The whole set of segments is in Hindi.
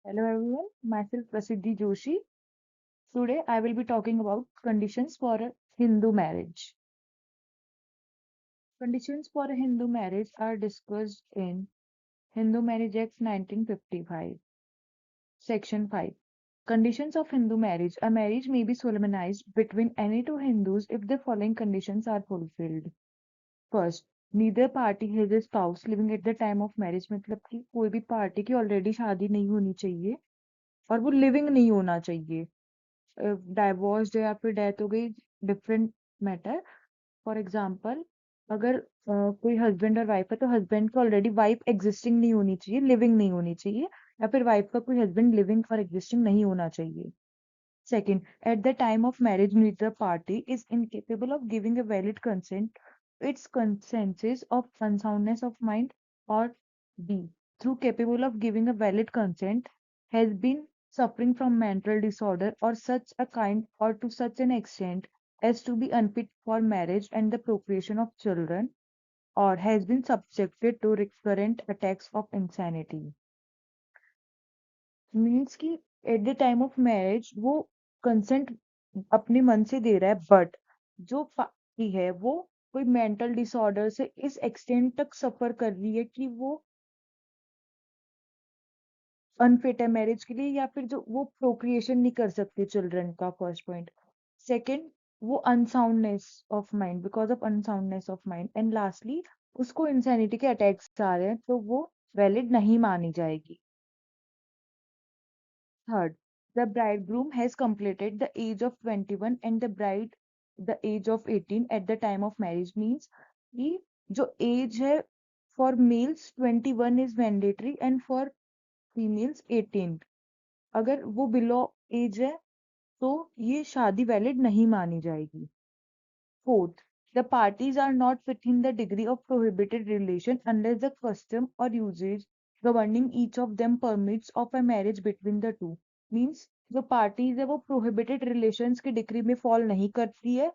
Hello everyone, myself Prasiddhi Joshi. Today I will be talking about conditions for a Hindu marriage. Conditions for a Hindu marriage are discussed in Hindu Marriage Act 1955, Section 5. Conditions of Hindu marriage. A marriage may be solemnized between any two Hindus if the following conditions are fulfilled. First, neither party has a spouse living at the time of marriage मतलब कि कोई भी पार्टी की ऑलरेडी शादी नहीं होनी चाहिए और वो लिविंग नहीं होना चाहिए। डाइवोर्स या फिर डेथ हो गई, डिफरेंट मैटर। फॉर एग्जाम्पल, अगर कोई हस्बैंड और वाइफ है तो हस्बैंड की ऑलरेडी वाइफ एग्जिस्टिंग नहीं होनी चाहिए, लिविंग नहीं होनी चाहिए, या फिर वाइफ का कोई हस्बैंड लिविंग और एग्जिस्टिंग नहीं होना चाहिए। Second, eight the time of marriage neither party is incapable of giving a valid consent. Its consensus of unsoundness of mind, or B, through capable of giving a valid consent, has been suffering from mental disorder or such a kind or to such an extent as to be unfit for marriage and the procreation of children, or has been subjected to recurrent attacks of insanity. Means कि at the time of marriage वो कंसेंट अपने मन से दे रहा है, बट जो पार्टी है वो कोई मेंटल डिसऑर्डर से इस एक्सटेंट तक सफर कर रही है कि वो अनफिट है मैरिज के लिए, या फिर जो वो प्रोक्रिएशन नहीं कर सकते चिल्ड्रन का। First point. सेकंड, वो unsoundness of mind, because of unsoundness of mind. And lastly, उसको इंसैनिटी के अटैक्स आ रहे हैं तो वो वैलिड नहीं मानी जाएगी। Third, the bridegroom has completed the age of 21 and the bride the age of 18 at the time of marriage, means कि जो एज है for mails 21 is mandatory and for females 18। अगर वो बिलो एज है तो ये शादी वैलिड नहीं मानी जाएगी। Fourth, the parties are not within the degree of prohibited relation unless the custom or usage governing each of them permits of a marriage between the two. Means जो parties है वो prohibited relations की डिग्री में फॉल नहीं करती है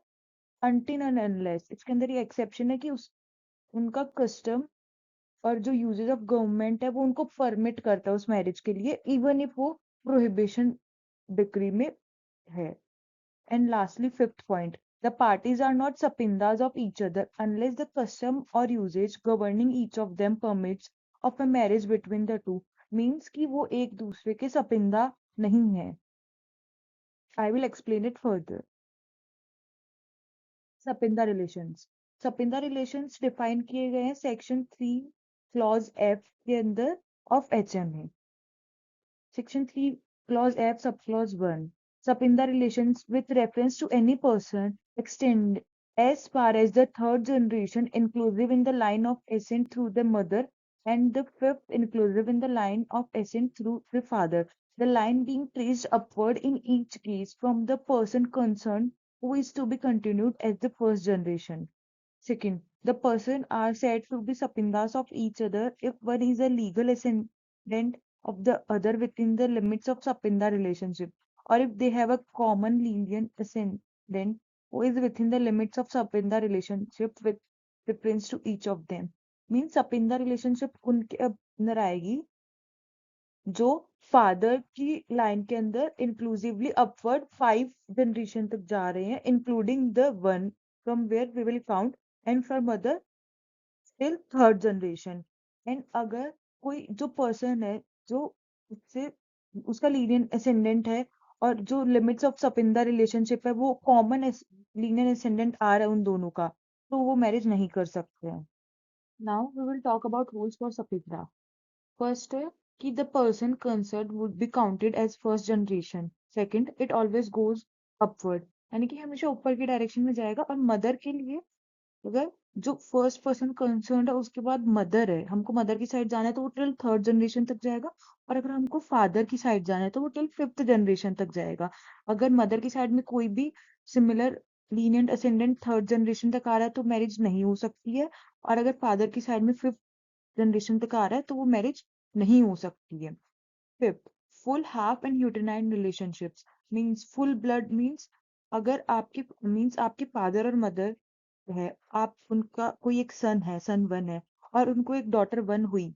until and unless। इसके अंदर ये एक्सेप्शन है कि उनका कस्टम और जो यूजेज ऑफ गवर्नमेंट है वो उनको परमिट करता है उस मैरिज के लिए, इवन इफ वो प्रोहिबिशन डिग्री में है। And lastly, fifth point, the parties are not sapindas of each other unless the custom or usage governing each of them permits of a marriage between the two. Means कि वो एक दूसरे के सपिंदा नहीं है। I will explain it further. Sapinda relations. Sapinda relations define किए गए हैं सेक्शन 3 क्लॉज एफ के अंदर of HMA. Section 3, Clause F, Subclause 1. Sapinda relations with reference to any person extend as far as the third generation, inclusive in the line of ascent through the mother, and the fifth, inclusive in the line of ascent through the father. The line being traced upward in each case from the person concerned who is to be continued as the first generation. Second, the person are said to be sapindas of each other if one is a legal ascendant of the other within the limits of sapinda relationship, or if they have a common lineal ascendant who is within the limits of sapinda relationship with reference to each of them. Means sapinda relationship उनके अंदर आएगी जो फादर की लाइन के अंदर इंक्लूसिवली अपवर्ड 5 जनरेशन तक जा रहे हैं, including the one from where we will count and from mother till third generation. And अगर कोई जो पर्सन है जो उससे उसका लीनियर असेंडेंट है और जो लिमिट्स ऑफ सपिंदा रिलेशनशिप है वो कॉमन लीनियर असेंडेंट आ रहा है उन दोनों का, तो वो मैरिज नहीं कर सकते हैं। Now we will talk about rules for sapinda. First है कि the person concerned would be counted as first generation. Second, it always goes upward, यानी कि हमेशा ऊपर की डायरेक्शन में जाएगा। और मदर के लिए, अगर जो फर्स्ट पर्सन कंसर्न है उसके बाद मदर है, हमको मदर की साइड जाना है तो वो टिल थर्ड जनरेशन तक जाएगा। और अगर हमको फादर की साइड जाना है तो वो टिल फिफ्थ जनरेशन तक जाएगा। अगर मदर की साइड में कोई भी similar lenient ascendant third generation तक आ रहा है तो मैरिज नहीं हो सकती है। और अगर फादर की साइड में फिफ्थ जनरेशन तक आ रहा है तो वो मैरिज नहीं हो सकती है। Fifth, full half and uterine relationships. Means full blood means अगर आपके आपके फादर और मदर है, आप उनका कोई एक सन है, सन वन है, और उनको एक डॉटर वन हुई,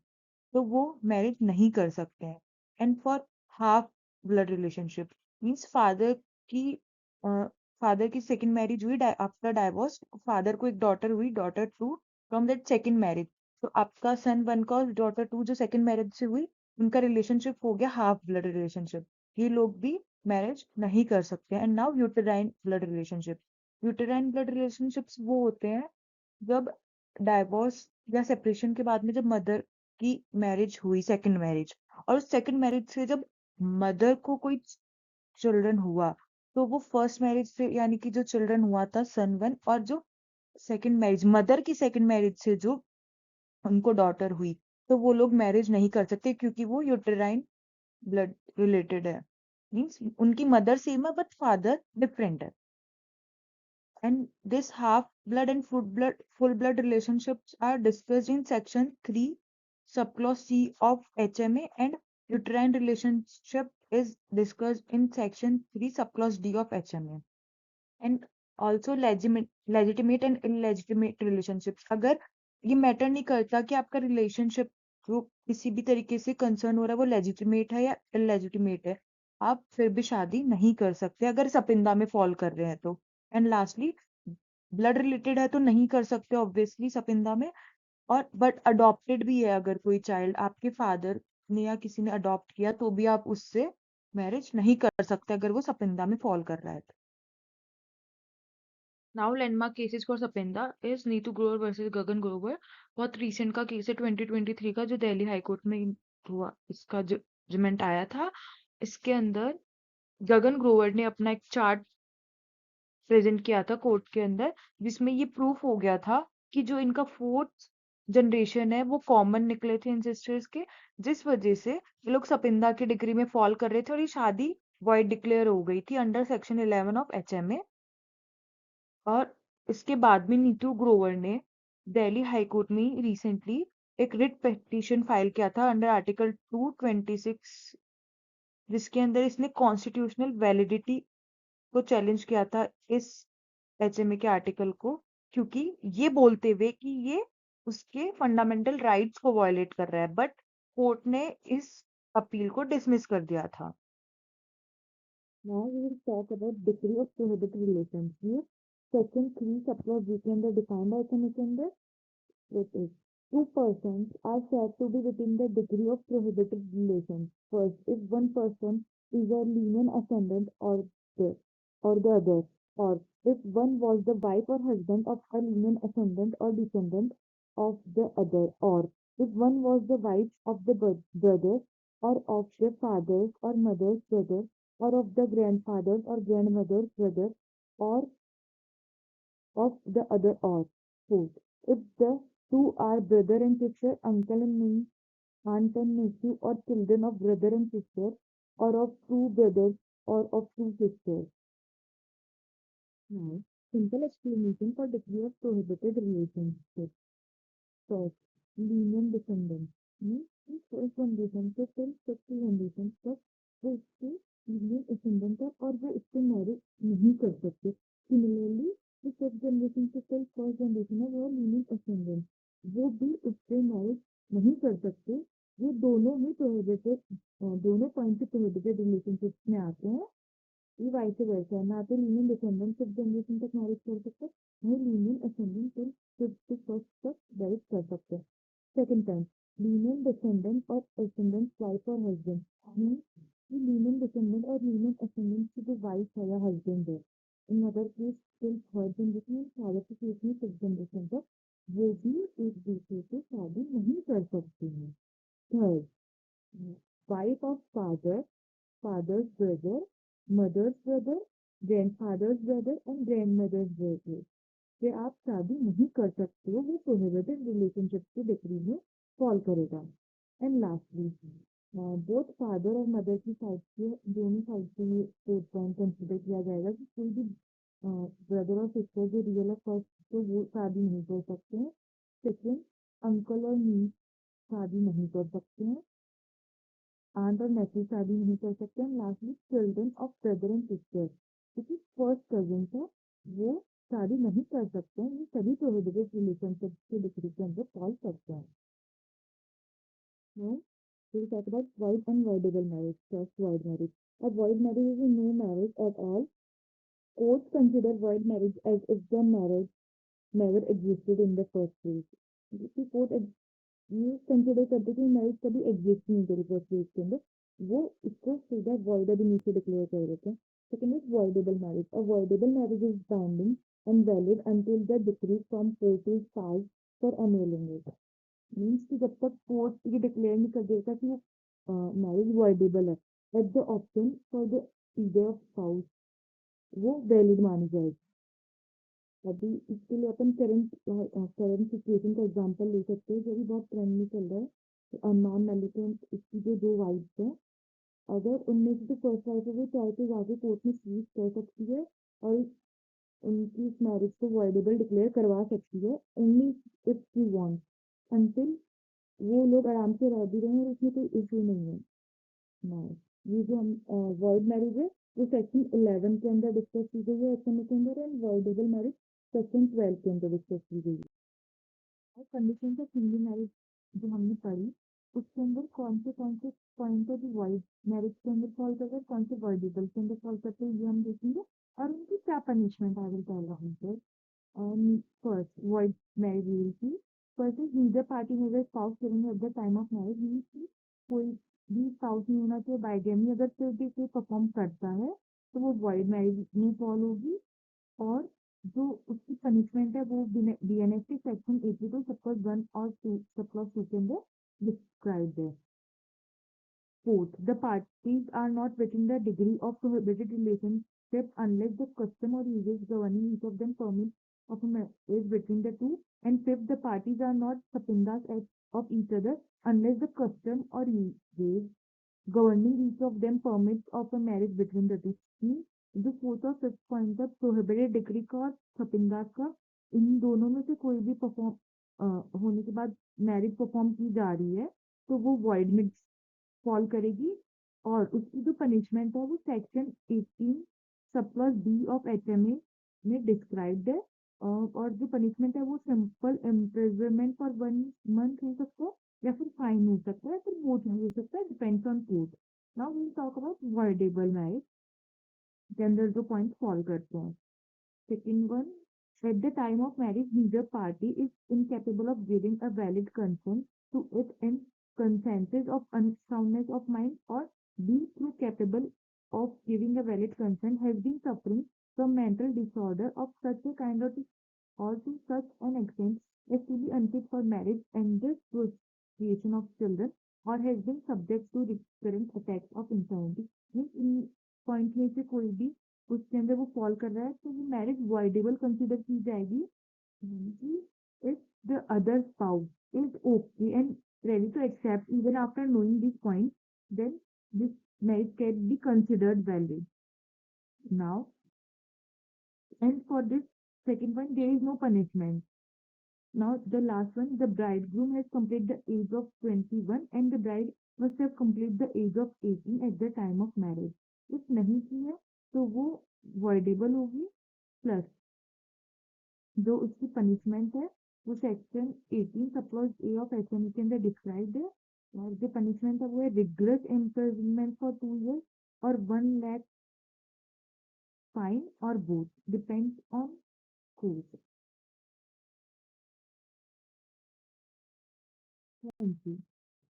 तो वो मैरिज नहीं कर सकते हैं। And for half blood relationship means father की सेकंड मैरिज हुई आफ्टर डाइवोर्स, फादर को एक डॉटर हुई, daughter two from that second marriage. तो आपका सन 1 का और डॉटर 2 जो सेकंड मैरिज से हुई, उनका रिलेशनशिप हो गया हाफ ब्लड रिलेशनशिप। ये लोग भी मैरिज नहीं कर सकते। And now uterine blood relationship. Uterine blood relationships वो होते हैं जब डाइवोर्स या सेपरेशन के बाद में जब मदर की मैरिज हुई, सेकंड मैरिज, और उस सेकंड मैरिज से जब मदर को कोई चिल्ड्रन हुआ, तो वो फर्स्ट मैरिज से यानी कि जो चिल्ड्रन हुआ था सन 1, और जो सेकंड मैरिज मदर की सेकंड मैरिज से जो उनको डॉटर हुई, तो वो लोग मैरिज नहीं कर सकते क्योंकि वो यूटेराइन ब्लड रिलेटेड है। मीन्स उनकी मदर सेम है बट फादर डिफरेंट है। And this half blood and full blood relationships are discussed in section 3 subclause C of HMA, and uterine relationship is discussed in section 3 subclause D of HMA. And also legitimate and illegitimate relationships, अगर ये मैटर नहीं करता कि आपका रिलेशनशिप जो किसी भी तरीके से कंसर्न हो रहा है वो लेजिटिमेट है या इलेजिटिमेट है, आप फिर भी शादी नहीं कर सकते अगर सपिंदा में फॉल कर रहे हैं तो। एंड लास्टली, ब्लड रिलेटेड है तो नहीं कर सकते ऑब्वियसली सपिंदा में। और बट अडॉप्टेड भी है, अगर कोई चाइल्ड आपके फादर ने या किसी ने अडॉप्ट किया तो भी आप उससे मैरिज नहीं कर सकते अगर वो सपिंदा में फॉल कर रहा है। Now landmark cases for sapinda is Neetu Grover versus Gagan Grover. बहुत रीसेंट का केस है 2023 का, जो दिल्ली हाई कोर्ट में हुआ, इसका जजमेंट आया था। इसके अंदर गगन ग्रोवर ने अपना एक चार्ट प्रेजेंट किया था कोर्ट के अंदर, जिसमें ये प्रूफ हो गया था कि जो इनका फोर्थ जनरेशन है वो कॉमन निकले थे इंसेस्टर्स के, जिस वजह से ये लोग सपिंदा की डिग्री में फॉल कर रहे थे और ये शादी वॉइड डिक्लेयर हो गई थी अंडर सेक्शन 11 ऑफ HMA। और इसके बाद में नीतू ग्रोवर ने दिल्ली हाई कोर्ट में रिसेंटली एक रिट पिटीशन फाइल किया था अंडर आर्टिकल 226, जिसके अंदर इसने कॉन्स्टिट्यूशनल वैलिडिटी को चैलेंज किया था इस HMA के आर्टिकल को, क्योंकि ये बोलते हुए कि ये उसके फंडामेंटल राइट्स को वायलेट कर रहा है, बट कोर्ट ने इस अपील को डिसमिस कर दिया था। Now we will talk about degree of prohibited relations. ये section 3 subclause G के अंदर defined है HMA के अंदर। It is two persons are said to be within the degree of prohibited relations. First, if one person is a lineal ascendant or the other, or if one was the wife or husband of a lineal ascendant or descendant of the other, or if one was the wife of the brother or of the father's or mother's brother, or of the grandfather's or grandmother's brother, or of the other, or fourth, if the two are brother and sister, uncle and niece, aunt and nephew, or children of brother and sister, or of two brothers, or of two sisters. Now, simple explanation for degree of prohibited relationship. First, lineal descendants means the first generation से till fifth generation तक वो इसके lineal descendant है और वो इससे मैरिज नहीं कर सकते। Similarly, जो fifth generation से till first generation है वो lineal ascendant, वो भी उससे मैरिज नहीं कर सकते। ये दोनों ही prohibited, दोनों पॉइंट से prohibited relationships में आते हैं। ये वाइस वर्सा है, ना तो लीनियल डिसेंडेंट फिफ्थ जनरेशन तक मैरिज कर सकते, नहीं lineal ascendant till fifth to first तक मैरिज कर सकते। सेकंड पॉइंट, लीनियल डिसेंडेंट और असेंडेंट वाइफ और हस्बैंड मीन कि लीनियल डिसेंडेंट और लीनियल असेंडेंट की जो वाइफ है या हस्बैंड है, in other case till third generation, father के केस में फिफ्थ जनरेशन तक, वो भी एक दूसरे से शादी नहीं कर सकते हैं। Third, wife of father, father's brother, mother's brother, grandfather's brother and grandmother's brother से आप शादी नहीं कर सकते हो, वो प्रोहिबिटेड रिलेशनशिप की डिग्री में फॉल करेगा। एंड लास्टली, बोथ फादर और मदर की साइड से, दोनों साइड से ये फोर्थ पॉइंट कंसिडर किया जाएगा कि कोई भी ब्रदर और सिस्टर जो रियल है फर्स्ट, तो वो शादी नहीं कर सकते हैं। सेकेंड, अंकल और नीस शादी नहीं कर सकते हैं। आंट और नेफ्यू शादी नहीं कर सकते हैं। Lastly, children of brother and sister, क्योंकि फर्स्ट कजिन है, वो शादी नहीं कर सकते हैं। ये सभी प्रोहिबिटेड रिलेशनशिप के डिग्री के अंदर फॉल करते हैं। we'll talk about void and voidable marriage. First, void marriage. A void marriage is a no marriage at all. Courts consider void marriage as if the marriage never existed in the first place. जैसे कोर्ट ये कंसिडर करते कि मैरिज कभी एग्जिस्ट नहीं करी फर्स्ट प्लेस के अंदर, वो इसको सीधा void अभी नीचे डिक्लेयर कर देते हैं. Second is voidable marriage. A voidable marriage is binding and valid until the decree from court is passed for annulling it. Means कि जब तक कोर्ट ये डिक्लेयर नहीं कर देता कि मैरिज voidable है, at the option for the either of spouse, वो वैलिड मानी जाएगी. अभी इसके लिए अपन करंट सिचुएशन का एग्जांपल ले सकते हैं जो भी बहुत ट्रेंड में चल रहा है. अननोन मैलिकेंट इसकी जो दो वाइफ्स हैं, अगर उनमें से जो फर्स्ट वाइफ है वो चाहे तो जाके कोर्ट में सीज कर सकती है और उनकी इस मैरिज को वॉइडेबल डिक्लेयर करवा सकती है, only if she want, until वो लोग आराम से रह भी रहे हैं और उसमें कोई इशू नहीं है. ना ये जो हम वॉइड मैरिज है वो सेक्शन 11 के अंदर डिस्कस की गई है एचएमए के अंदर, एंड वॉइडेबल मैरिज सेक्शन 12 के अंदर डिस्कस की गई है. और कंडीशन ऑफ हिंदी मैरिज जो हमने पढ़ी, उसके अंदर कौन से पॉइंट है जो वॉइड मैरिज के अंदर फॉल करते हैं, कौन से वॉइडेबल के अंदर फॉल करते हैं, ये हम देखेंगे और उनकी क्या पनिशमेंट आई विल टेल रहा हूँ. First, void marriage will be. First is neither party has a spouse living at the time of marriage. Means कि कोई भी spouse नहीं होना चाहिए. बाइगेमी अगर फिर भी कोई परफॉर्म करता है तो वो void marriage में फॉल होगी. और जो उसकी पनिशमेंट है वो बीएनएस के सेक्शन 82 सबक्लॉज 1 और 2 सबक्लॉज 2 के अंदर डिस्क्राइब्ड है. Fourth, the parties are not within the degree of prohibited relationship unless the custom or usage governing each of them permit of a marriage between the two. And fifth, the parties are not subindas of each other unless the custom or usage governing each of them permits of a marriage between the two. जो फोर्थ और फिफ्थ पॉइंट है प्रोहिबिटेड डिग्री का और सपिंदास का, इन दोनों में से कोई भी परफॉर्म होने के बाद मैरिज परफॉर्म की जा रही है तो वो वॉइड में फॉल करेगी. और उसकी जो पनिशमेंट है वो section 18 subclause B of HMA में डिस्क्राइब्ड है. और जो पनिशमेंट है वो सिंपल इम्प्रिजनमेंट फॉर 1 मंथ हो सकता है या फिर फाइन हो सकता है, फिर बोथ भी हो सकता है, depends on court. Now we will talk about voidable marriage के अंदर जो पॉइंट फॉल करते हैं. Second one, at the time of marriage, neither party is incapable of giving a valid consent to it, and consensus of unsoundness of mind or being too capable of giving a valid consent has been suffering from mental disorder of such a kind or to such an extent as to be unfit for marriage and the creation of children, or has been subject to recurrent attacks of insanity. Means in point में से कोई भी उसके अंदर वो फॉल कर रहा है तो वो मैरिज वॉइडेबल कंसिडर की जाएगी if the other spouse is okay and ready to accept even after knowing this point, then this marriage can be considered valid. Now, and for this second point, there is no punishment. Now, the last one, the bridegroom has completed the age of 21 and the bride must have completed the age of 18 at the time of marriage. If नहीं की है तो वो voidable होगी. प्लस जो उसकी पनिशमेंट है वो section 18 subclause A of HMA के अंदर डिस्क्राइब्ड है. और जो पनिशमेंट है वो है रिग्रेस इम्प्रिजनमेंट फॉर 2 years और 1 lakh फाइन और both depends on court. Thank you.